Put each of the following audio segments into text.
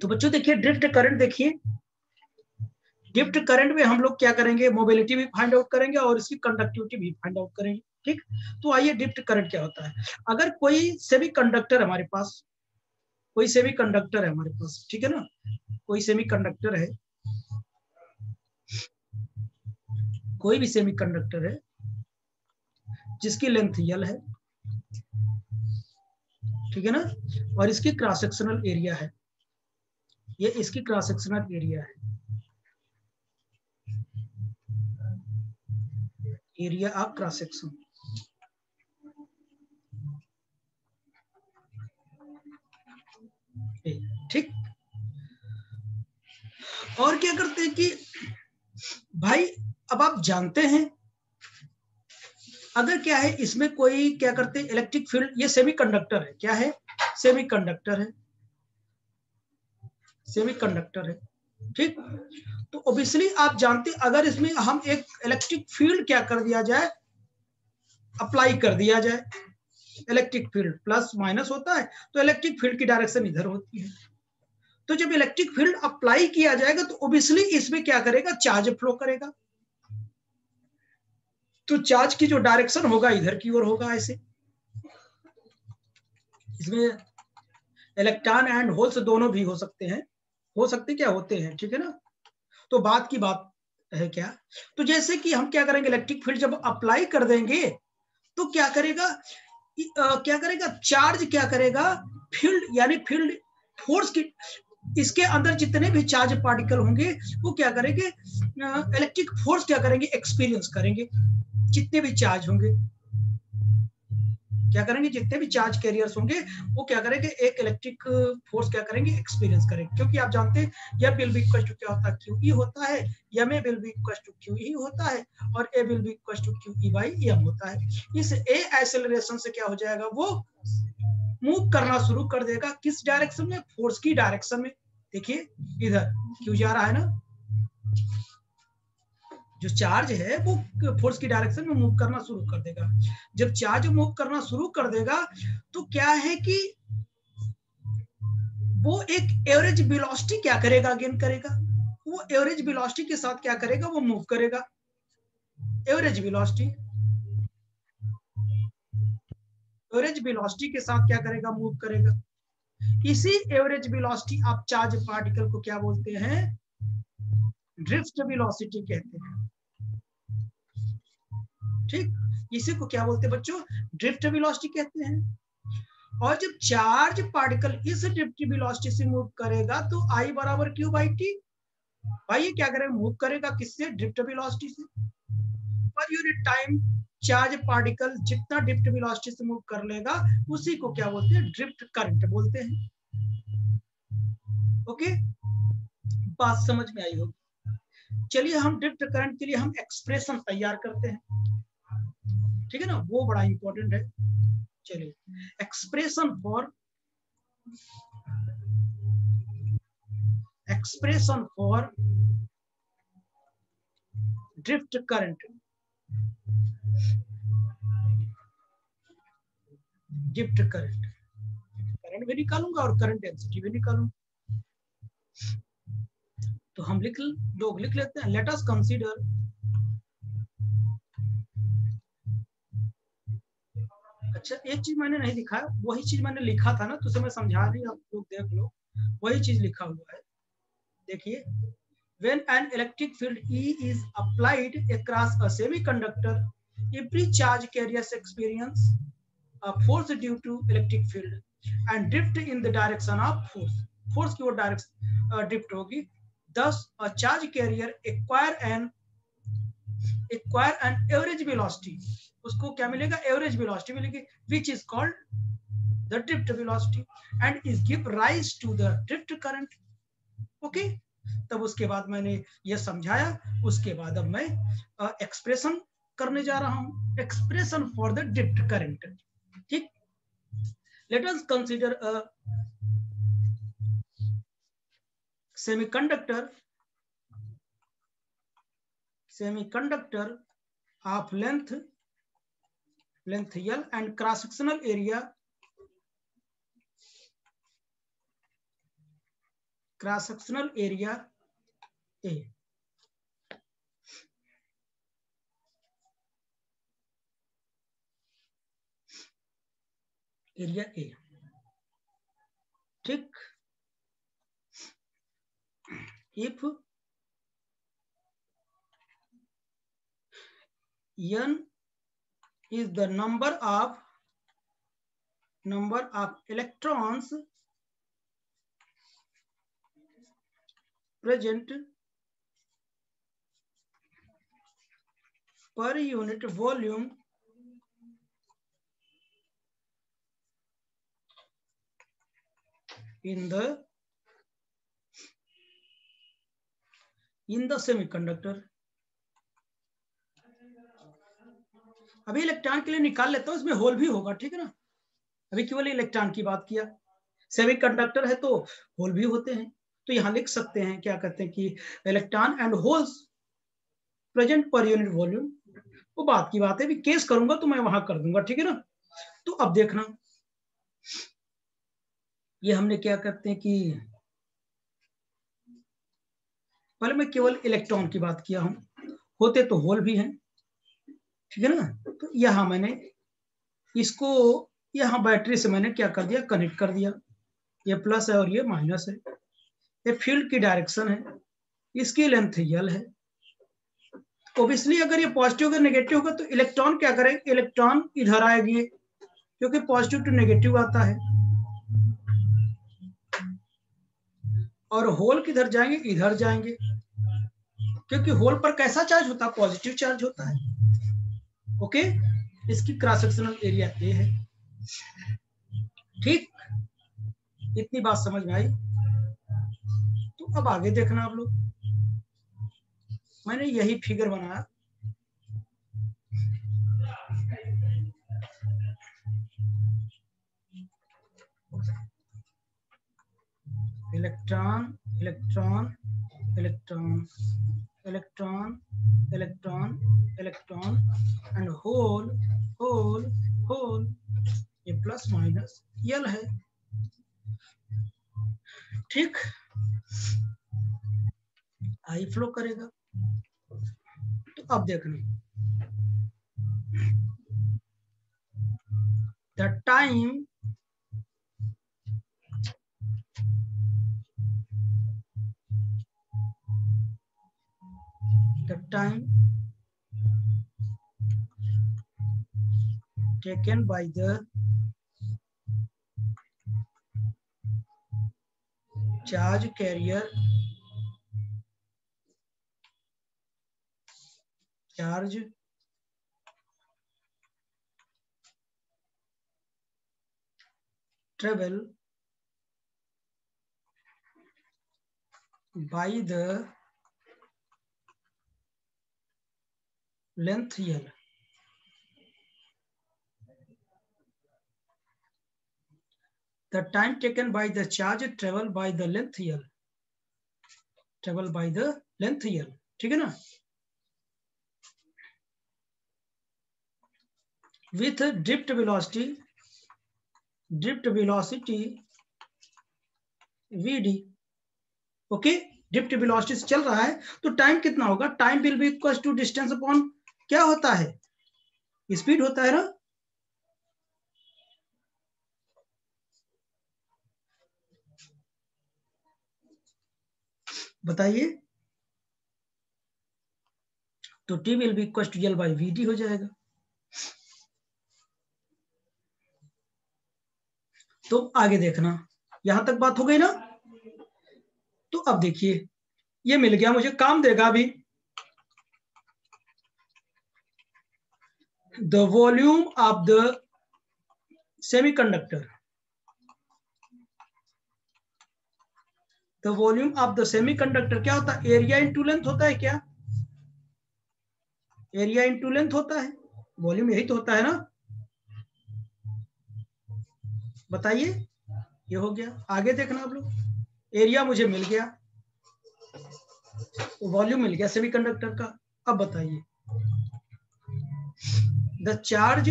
तो बच्चों देखिए ड्रिफ्ट करंट, देखिए ड्रिफ्ट करंट में हम लोग क्या करेंगे, मोबिलिटी भी फाइंड आउट करेंगे और इसकी कंडक्टिविटी भी फाइंड आउट करेंगे। ठीक, तो आइए ड्रिफ्ट करंट क्या होता है। अगर कोई सेमी कंडक्टर हमारे पास, कोई सेमी कंडक्टर है हमारे पास, ठीक है ना, कोई सेमी कंडक्टर है, कोई भी सेमी कंडक्टर है जिसकी लेंथ यल है, ठीक है ना, और इसकी क्रॉस सेक्शनल एरिया है, ये इसकी क्रॉस सेक्शनल एरिया है, एरिया ऑफ क्रॉस सेक्शन। ठीक, और क्या करते हैं कि भाई अब आप जानते हैं अगर क्या है इसमें कोई क्या करते हैं इलेक्ट्रिक फील्ड, ये सेमीकंडक्टर है, क्या है, सेमीकंडक्टर है, सेमीकंडक्टर है, ठीक। तो ऑब्वियसली आप जानते अगर इसमें हम एक इलेक्ट्रिक फील्ड क्या कर दिया जाए, अप्लाई कर दिया जाए, इलेक्ट्रिक फील्ड प्लस माइनस होता है तो इलेक्ट्रिक फील्ड की डायरेक्शन इधर होती है। तो जब इलेक्ट्रिक फील्ड अप्लाई किया जाएगा तो ऑब्वियसली इसमें क्या करेगा, चार्ज फ्लो करेगा, तो चार्ज की जो डायरेक्शन होगा इधर की ओर होगा ऐसे। इसमें इलेक्ट्रॉन एंड होल्स दोनों भी हो सकते हैं, हो सकते क्या होते हैं, ठीक है ना। तो बात की बात है क्या, तो जैसे कि हम क्या करेंगे, इलेक्ट्रिक फील्ड जब अप्लाई कर देंगे तो क्या करेगा, क्या करेगा, चार्ज क्या करेगा, फील्ड यानी फील्ड फोर्स की, इसके अंदर जितने भी चार्ज पार्टिकल होंगे वो क्या करेंगे, इलेक्ट्रिक फोर्स क्या करेंगे, एक्सपीरियंस करेंगे, जितने भी चार्ज होंगे क्या करेंगे, जितने भी चार्ज कैरियर्स होंगे वो क्या करेंगे, एक इलेक्ट्रिक फोर्स क्या करेंगे, एक्सपीरियंस करेंगे। क्योंकि आप जानते हैं यह विल बी इक्वल टू क्या होता है, क्यू ई होता है, m a will be equal to q e होता है, और a will be equal to q e by m होता है। इस ए एक्सेलरेशन से क्या हो जाएगा, वो मूव करना शुरू कर देगा, किस डायरेक्शन में, फोर्स की डायरेक्शन में। देखिए इधर क्यू जा रहा है ना, जो चार्ज है वो फोर्स की डायरेक्शन में मूव करना शुरू कर देगा। जब चार्ज मूव करना शुरू कर देगा तो क्या है कि वो एक एवरेज वेलोसिटी क्या करेगा, गेन करेगा, वो एवरेज वेलोसिटी के साथ क्या करेगा, वो मूव करेगा, एवरेज वेलोसिटी, एवरेज वेलोसिटी के साथ क्या करेगा, मूव करेगा। इसी एवरेज वेलोसिटी आप चार्ज पार्टिकल को क्या बोलते हैं, ड्रिफ्ट वेलोसिटी कहते हैं। ठीक, इसी को क्या बोलते हैं बच्चों, ड्रिफ्ट वेलोसिटी कहते हैं। और जब चार्ज पार्टिकल इस ड्रिफ्ट वेलोसिटी से मूव करेगा तो आई बराबर क्यू बाई टी, भाई ये क्या करेगा, मूव करेगा किससे, ड्रिफ्ट वेलोसिटी से। Per unit time charge particle जितना ड्रिफ्ट वेलोसिटी से मूव कर लेगा उसी को क्या बोलते हैं, ड्रिफ्ट करंट बोलते हैं। ओके, बात समझ में आई होगी। चलिए हम ड्रिफ्ट करंट के लिए हम एक्सप्रेशन तैयार करते हैं, ठीक है ना, वो बड़ा इंपॉर्टेंट है। चलिए expression for drift current, drift current, current भी निकालूंगा और करंट डेंसिटी भी निकालूंगा। तो हम लिख लेते हैं, लेट अस कंसीडर, अच्छा एक चीज मैंने नहीं लिखा है, वही चीज मैंने लिखा था ना, तो उसे मैं समझा रही, आप लोग देख लो, वही चीज लिखा हुआ है। देखिए, when an electric field E is applied across a semiconductor, every charge carriers experience a force due to electric field and drift in the direction of force, force की ओर डायरेक्शन drift होगी। Thus a charge carrier acquire an average velocity, उसको क्या मिलेगा, average velocity मिलेगी, which is called the drift velocity and is give rise to the drift current। Okay, तब उसके बाद मैंने ये समझाया, उसके बाद अब मैं एक्सप्रेशन करने जा रहा हूं, expression for the drift current. ठीक, let us consider a semiconductor of length L and cross sectional area cross sectional area a, area a, ठीक। If n is the number of electrons present per unit volume in the semiconductor। अभी electron के लिए निकाल लेता हूं, इसमें whole भी होगा, ठीक है ना। अभी केवल इलेक्ट्रॉन की बात किया, सेमीकंडक्टर है तो होल भी होते हैं। तो यहां लिख सकते हैं, क्या कहते हैं कि इलेक्ट्रॉन एंड होल्स प्रेजेंट पर यूनिट वॉल्यूम। वो बात की बात है, भी केस करूंगा तो मैं वहां कर दूंगा, ठीक है ना। तो अब देखना, ये हमने क्या कहते हैं कि पहले मैं केवल इलेक्ट्रॉन की बात किया हूं, होते तो होल भी हैं, ठीक है ना। तो यहां मैंने इसको, यहां बैटरी से मैंने क्या कर दिया, कनेक्ट कर दिया। ये प्लस है और ये माइनस है। ये फील्ड की डायरेक्शन है, इसकी लेंथ यल है। ओब्वियसली अगर ये पॉजिटिव अगर नेगेटिव होगा तो इलेक्ट्रॉन क्या करेंगे, इलेक्ट्रॉन इधर आएगी, क्योंकि पॉजिटिव टू नेगेटिव आता है। और होल किधर जाएंगे, इधर जाएंगे, क्योंकि होल पर कैसा चार्ज होता है, पॉजिटिव चार्ज होता है। ओके, इसकी क्रॉस सेक्शनल एरिया ए है, ठीक। इतनी बात समझ में आई। तो अब आगे देखना आप लोग, मैंने यही फिगर बनाया। Electron electron electron electron electron electron and hole hole hole, ये प्लस माइनस यल है, ठीक। आई फ्लो करेगा। तो अब देखना, the time taken by the charge carrier travel by the length L। The time taken by the charge travel by the length L, travel by the length L, ठीक है ना। With drift velocity vd, okay. Drift velocity से चल रहा है तो time कितना होगा, time will be equal to distance upon क्या होता है, स्पीड होता है ना। बताइए, तो t will be equal to l by v d हो जाएगा। तो आगे देखना, यहां तक बात हो गई ना। तो अब देखिए, ये मिल गया मुझे, काम देगा अभी। The volume of the semiconductor, the volume of the semiconductor क्या होता है, एरिया इंटू लेंथ होता है क्या, एरिया इंटू लेंथ होता है, वॉल्यूम यही तो होता है ना। बताइए, ये हो गया। आगे देखना आप लोग, एरिया मुझे मिल गया, वॉल्यूम मिल गया सेमीकंडक्टर का। अब बताइए, the charge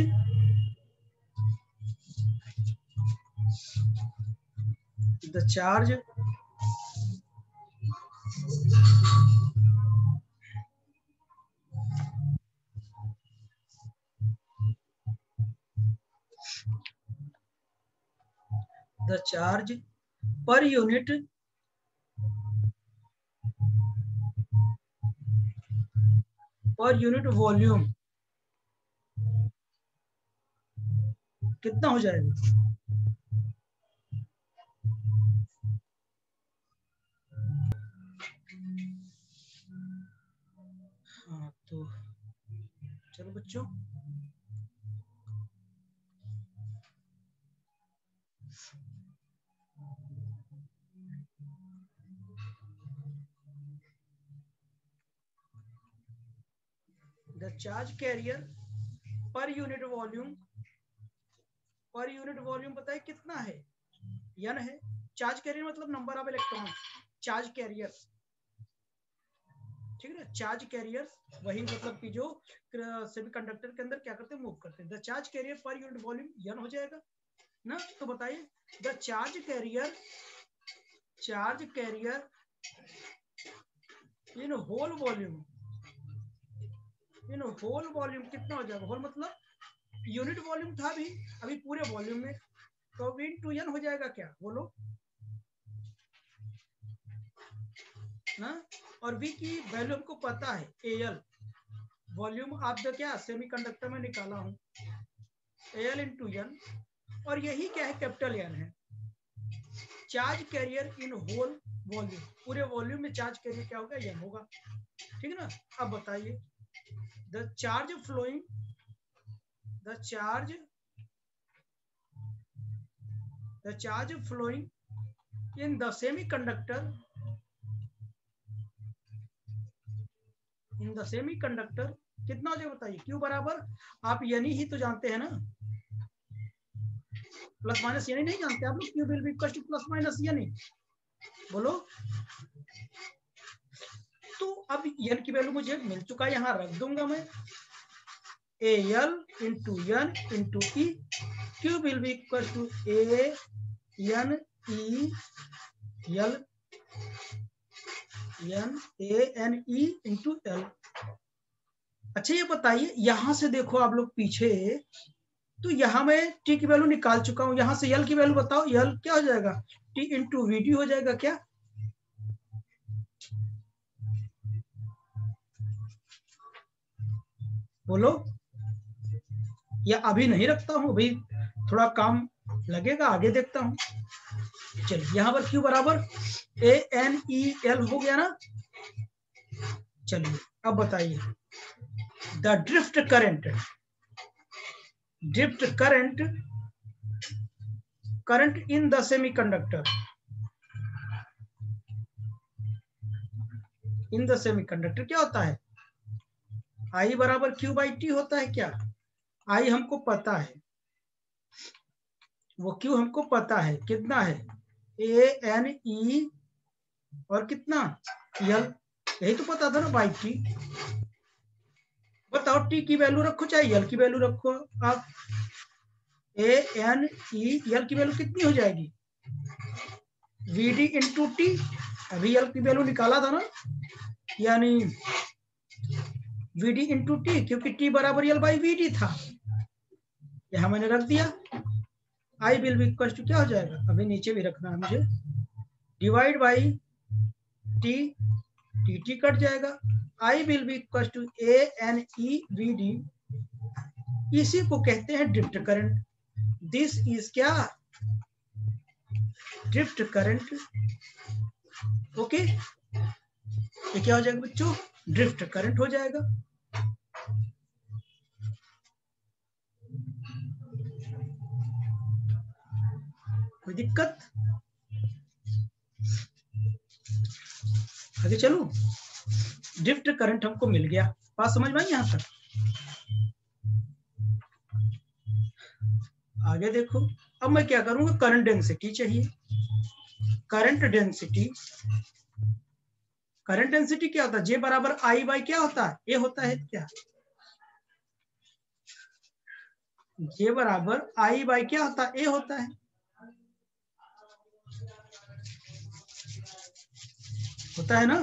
The charge per unit volume कितना हो जाएगा? हाँ तो चलो बच्चों, the charge carrier per unit volume बताइए कितना है? n है। चार्ज कैरियर मतलब number of electron, charge carrier, ठीक है ना। चार्ज कैरियर वही मतलब कि जो सेमीकंडक्टर के अंदर क्या करते हैं, मूव करते हैं। The charge carrier per unit volume n हो जाएगा ना। तो बताइए the charge carrier in whole volume कितना हो जाएगा? होल मतलब यूनिट वॉल्यूम था अभी पूरे वॉल्यूम में, तो v इंटू n हो जाएगा क्या, बोलो ना। और v की वैल्यू हमको पता है, AL वॉल्यूम आप जो क्या सेमीकंडक्टर में निकाला हूं, AL इंटू n, और यही क्या है, कैपिटल N है। Charge carrier in whole volume, पूरे वॉल्यूम में चार्ज कैरियर क्या होगा, n होगा, ठीक है ना। अब बताइए the charge flowing in the semiconductor कितना हो जाएगा बताइए? Q बराबर, आप यानी ही तो जानते हैं ना, प्लस माइनस यानी नहीं जानते आप लोग? Q will be equal two plus minus यानी, बोलो। तो अब n की वैल्यू मुझे मिल चुका है, यहां रख दूंगा मैं, AL into n into E, Q will be equal to AN E into L। अच्छा ये बताइए, यहां से देखो आप लोग पीछे, तो यहां मैं t की वैल्यू निकाल चुका हूं, यहां से L की वैल्यू बताओ, L क्या हो जाएगा, T इंटू VD हो जाएगा क्या? बोलो, या अभी नहीं रखता हूं, अभी थोड़ा काम लगेगा, आगे देखता हूं। चलिए यहां पर Q बराबर ANEL हो गया ना। चलिए अब बताइए the drift current in the semiconductor क्या होता है? I बराबर Q बाई T होता है क्या? I हमको पता है, वो Q हमको पता है, कितना है, ANE और कितना L, यही तो पता था ना बाई T। बताओ T की वैल्यू रखो चाहे L की वैल्यू रखो, आप ANE L की वैल्यू कितनी हो जाएगी, VD इंटू T, अभी L की वैल्यू निकाला था ना, यानी VD इंटू T, क्योंकि T बराबर L बाई VD था, यहां मैंने रख दिया। I will be equal to क्या हो जाएगा, अभी नीचे भी रखना है मुझे, डिवाइड बाई T कट जाएगा, I will be equal to ANE VD, इसी को कहते हैं ड्रिफ्ट करंट। दिस इज क्या, ड्रिफ्ट करंट। ओके, ये क्या हो जाएगा बच्चों, ड्रिफ्ट करंट हो जाएगा। कोई दिक्कत? आगे चलूं, ड्रिफ्ट करंट हमको मिल गया, बात समझ में आई यहां तक? आगे देखो, अब मैं क्या करूंगा, करंट डेंसिटी चाहिए। करंट डेंसिटी क्या होता है, J बराबर I बाई क्या होता है, A होता है क्या, J बराबर I बाई क्या होता है, A होता है। होता है ना।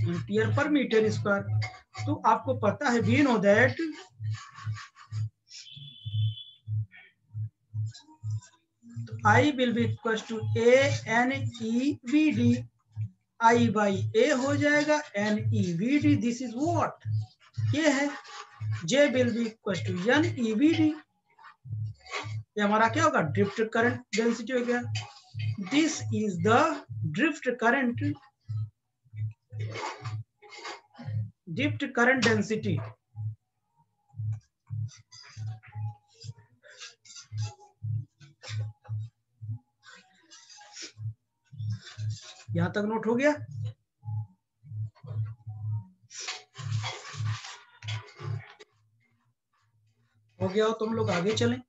Ampere per metre square. तो आपको पता है, we know that I will be equals to A N E V D, I by A हो जाएगा N E V D, this is what, ये है। J will be equals to N E V D, ये हमारा क्या होगा, drift current density हो गया। This is the drift current density. यहां तक नोट हो गया। हो गया हो तुम लोग आगे चलें।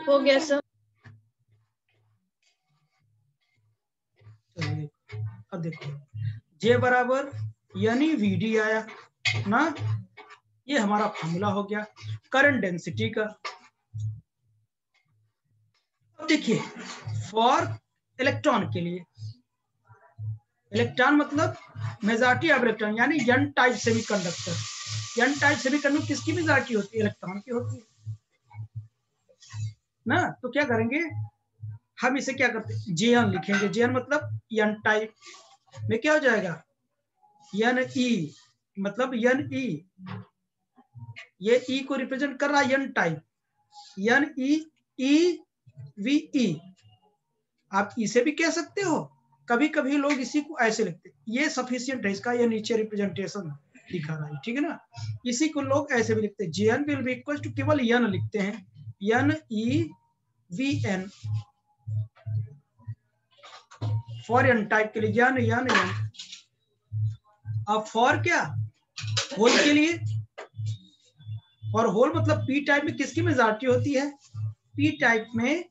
हो गया सर। चलिए अब देखो, J बराबर यानी VD आया ना, ये हमारा फॉर्मूला हो गया करंट डेंसिटी का। अब देखिए, फॉर इलेक्ट्रॉन के लिए, इलेक्ट्रॉन मतलब मेजॉरिटी ऑफ इलेक्ट्रॉन, यानी n type semiconductor. N type semiconductor किसकी मेजॉरिटी होती है, इलेक्ट्रॉन की होती है ना। तो क्या करेंगे हम, इसे क्या करते हैं, जेएन लिखेंगे। जेएन मतलब एन टाइप में क्या हो जाएगा, एन ई, मतलब एन ई, ये ई को रिप्रेजेंट कर रहा है n type, n e e v e. आप इसे भी कह सकते हो, कभी कभी लोग इसी को ऐसे लिखते हैं, ये सफिशियंट है इसका, ये नीचे रिप्रेजेंटेशन दिखा रहा है, ठीक है ना। इसी को लोग ऐसे भी लिखते हैं, j n will be equal to, केवल एन लिखते हैं, n e v n, for n type के लिए एन एन एन। अब फॉर क्या, होल के लिए, और होल मतलब पी टाइप में किसकी मेजॉरिटी होती है, पी टाइप में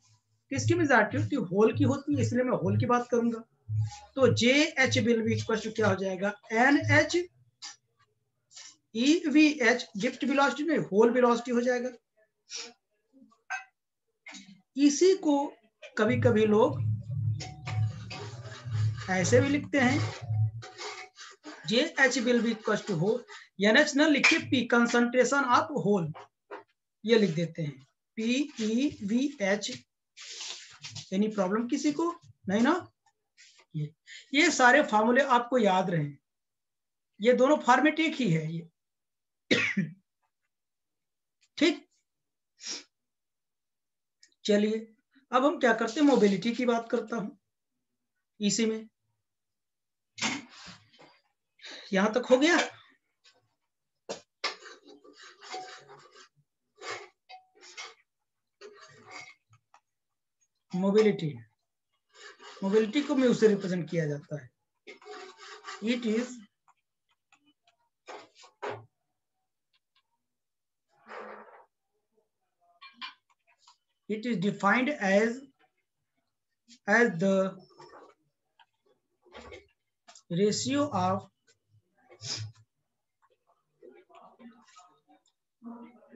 किसकी मेजॉरिटी होती है, होल की होती है, इसलिए मैं होल की बात करूंगा। तो j h will be equal to क्या हो जाएगा, n h e v h, drift velocity में होल वेलोसिटी हो जाएगा। इसी को कभी कभी लोग ऐसे भी लिखते हैं, j h will be equal to हो, एन एच न लिख के पी, कंसंट्रेशन ऑफ होल, ये लिख देते हैं, P E v H. Any problem किसी को नहीं ना। ये सारे फार्मूले आपको याद रहे, ये दोनों फॉर्मेट एक ही है ये ठीक। चलिए अब हम क्या करते हैं, मोबिलिटी की बात करता हूं इसी में। यहां तक हो गया। मोबिलिटी, मोबिलिटी को म्यू से रिप्रेजेंट किया जाता है। It is defined as the ratio of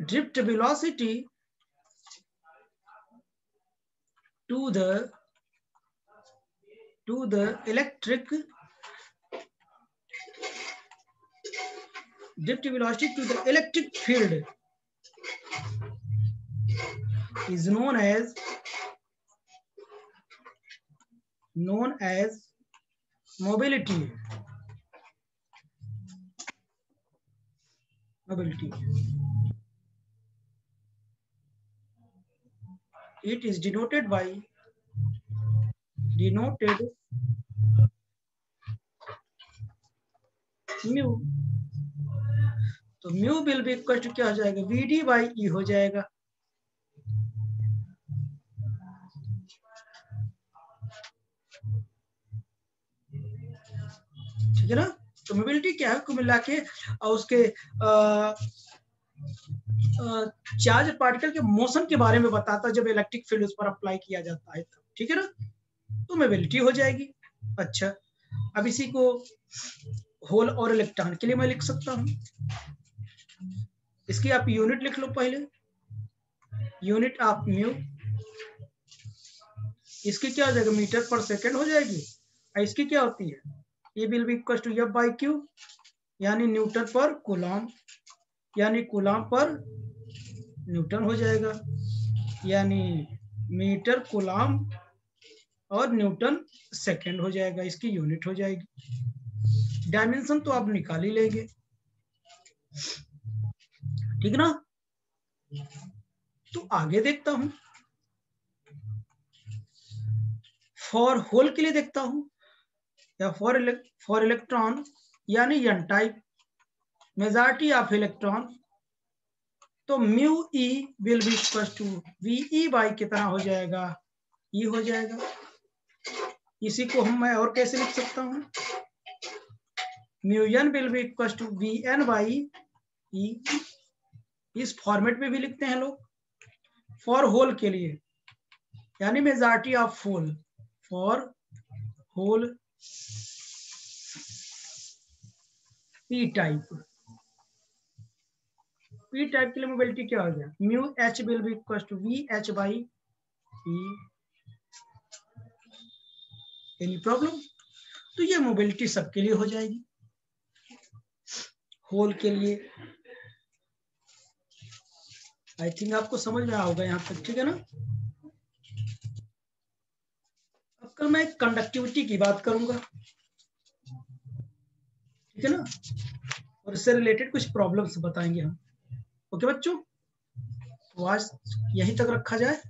drift velocity to the electric drift velocity to the electric field is known as mobility. It is denoted by mu. तो mu will be equal to क्या हो जाएगा, VD by E हो जाएगा। ठीक है ना। तो मोबिलिटी क्या है, कुल मिला के और उसके चार्ज पार्टिकल के मोशन के बारे में बताता है, जब इलेक्ट्रिक फील्ड उस पर अप्लाई किया जाता है तब, ठीक है ना। तो मोबिलिटी हो जाएगी। अच्छा, अब इसी को होल और इलेक्ट्रॉन के लिए मैं लिख सकता हूं। इसकी आप यूनिट लिख लो पहले, यूनिट ऑफ म्यू, इसकी क्या हो जाएगा, मीटर पर सेकेंड हो जाएगी। और इसकी क्या होती है, ये will be equal to f by q, यानी न्यूटन पर कूलम, यानी कूलम पर न्यूटन हो जाएगा, यानी मीटर कूलम और न्यूटन सेकेंड हो जाएगा, इसकी यूनिट हो जाएगी। डायमेंशन तो आप निकाल ही लेंगे, ठीक ना। तो आगे देखता हूं, फॉर होल के लिए देखता हूं, या फॉर इलेक्ट्रॉन यानी n type, majority of electron, तो mu e will be equal to v e by कितना हो जाएगा, ई हो जाएगा। इसी को मैं और कैसे लिख सकता हूं, mu n will be equal to v n by e, इस फॉर्मेट में भी लिखते हैं लोग। फॉर होल के लिए यानी majority of hole, for hole p type, p type के लिए मोबिलिटी क्या हो गया, mu h will be equal to v h by e. Any problem, तो ये मोबिलिटी सबके लिए हो जाएगी, होल के लिए। आई थिंक आपको समझ में आओगे यहां तक, ठीक है ना। अब कल मैं कंडक्टिविटी की बात करूंगा, ठीक है ना, और इससे रिलेटेड कुछ प्रॉब्लम्स बताएंगे हम। ओके बच्चों, तो आज यहीं तक रखा जाए।